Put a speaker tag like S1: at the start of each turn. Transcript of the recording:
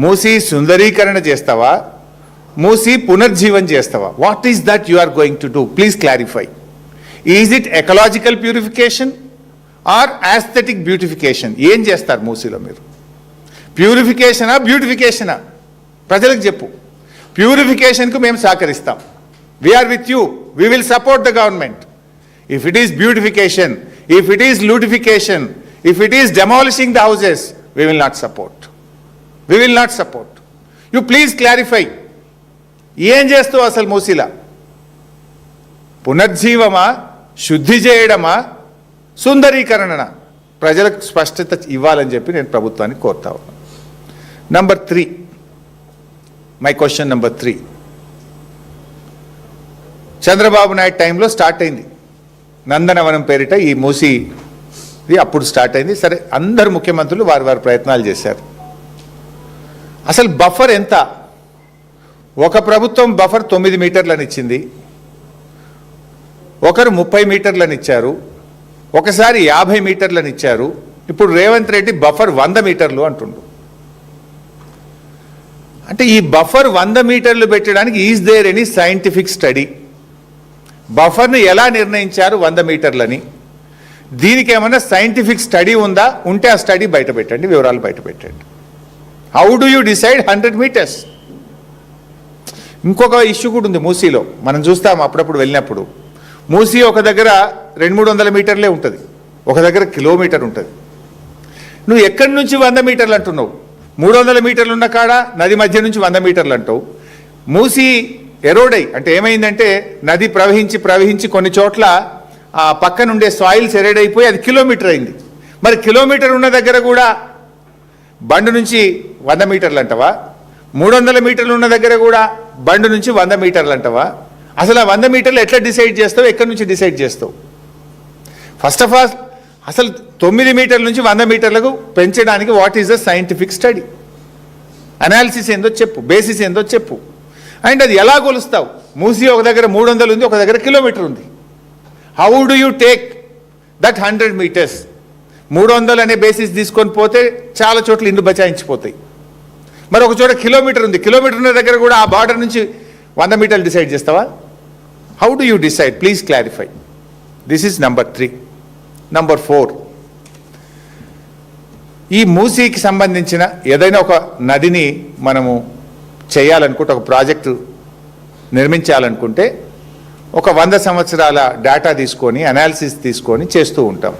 S1: మూసీ సుందరీకరణ చేస్తావా, మూసీ పునర్జీవన్ చేస్తావా? What is that you are going to do? Please clarify. Is it ecological purification or aesthetic beautification? ఏం చేస్తారు మూసీలో మీరు? ప్యూరిఫికేషనా బ్యూటిఫికేషనా? ప్రజలకు చెప్పు. ప్యూరిఫికేషన్కు మేము సహకరిస్తాం. We are with you. We will support the government. If it is beautification, if it is lootification, if it is demolishing the houses, we will not support. We will not support. You please clarify. ఏం చేస్తావు అసలు మూసీలా? పునర్జీవమా, శుద్ధి చేయడమా, సుందరీకరణనా? ప్రజలకు స్పష్టత ఇవ్వాలని చెప్పి నేను ప్రభుత్వాన్ని కోరుతా ఉన్నాను. Number 3, my question number 3. Chandrababu Naidu టైంలో స్టార్ట్ అయింది నందనవనం పేరిట ఈ మూసీది. అప్పుడు స్టార్ట్ అయింది. సరే, అందరు ముఖ్యమంత్రులు వారి వారి ప్రయత్నాలు చేశారు. అసలు బఫర్ ఎంత? ఒక ప్రభుత్వం బఫర్ 9 మీటర్లను ఇచ్చింది, ఒకరు 30 మీటర్లను ఇచ్చారు, ఒకసారి 50 మీటర్లను ఇచ్చారు. ఇప్పుడు రేవంత్ రెడ్డి బఫర్ 100 మీటర్లు అంటుండు. అంటే ఈ బఫర్ 100 మీటర్లు పెట్టడానికి is there any scientific study? బఫర్ను ఎలా నిర్ణయించారు 100 మీటర్లని? దీనికి ఏమైనా సైంటిఫిక్ స్టడీ ఉందా? ఉంటే ఆ స్టడీ బయట పెట్టండి, వివరాలు బయట పెట్టండి. How do you decide 100 meters? ఇంకొక ఇష్యూ కూడా ఉంది మూసీలో. మనం చూస్తాం అప్పుడప్పుడు వెళ్ళినప్పుడు. మూసీ ఒక దగ్గర 200-300 మీటర్లే ఉంటుంది, ఒక దగ్గర కిలోమీటర్ ఉంటుంది. నువ్వు ఎక్కడి నుంచి 100 మీటర్లు అంటున్నావు? 300 మీటర్లు ఉన్న కాడ నది మధ్య నుంచి 100 మీటర్లు అంటావు. మూసీ ఎరోడై అంటే ఏమైందంటే నది ప్రవహించి కొన్ని చోట్ల ఆ పక్కన ఉండే సాయిల్స్ ఎరోడైపోయి అది కిలోమీటర్ అయింది. మరి కిలోమీటర్ ఉన్న దగ్గర కూడా బండు నుంచి 100 మీటర్లు అంటవా? 300 మీటర్లు ఉన్న దగ్గర కూడా బండు నుంచి 100 మీటర్లు అంటవా? అసలు ఆ 100 మీటర్లు ఎట్లా డిసైడ్ చేస్తావు? ఎక్కడి నుంచి డిసైడ్ చేస్తావు? ఫస్ట్ ఆఫ్ ఆల్ అసలు 9 మీటర్ల నుంచి 100 మీటర్లకు పెంచడానికి what is the scientific study? Analysis ఏందో చెప్పు, బేసిస్ ఏందో చెప్పు. అండ్ అది ఎలా కొలుస్తావు? మూసీ ఒక దగ్గర 300 ఉంది, ఒక దగ్గర కిలోమీటర్ ఉంది. How do you take that 100 meters? 300 అనే బేసిస్ తీసుకొని పోతే చాలా చోట్ల ఇండ్లు బచాయించిపోతాయి. మరి ఒక చోట కిలోమీటర్ ఉంది, కిలోమీటర్ ఉన్న దగ్గర కూడా ఆ బార్డర్ నుంచి 100 మీటర్లు డిసైడ్ చేస్తావా? How do you decide? Please clarify. This is number 3. Number 4, ఈ మూసీకి సంబంధించిన ఏదైనా ఒక నదిని మనము చేయాలనుకుంటే, ఒక ప్రాజెక్టు నిర్మించాలనుకుంటే ఒక 100 సంవత్సరాల డేటా తీసుకొని, అనాలిసిస్ తీసుకొని చేస్తూ ఉంటాం.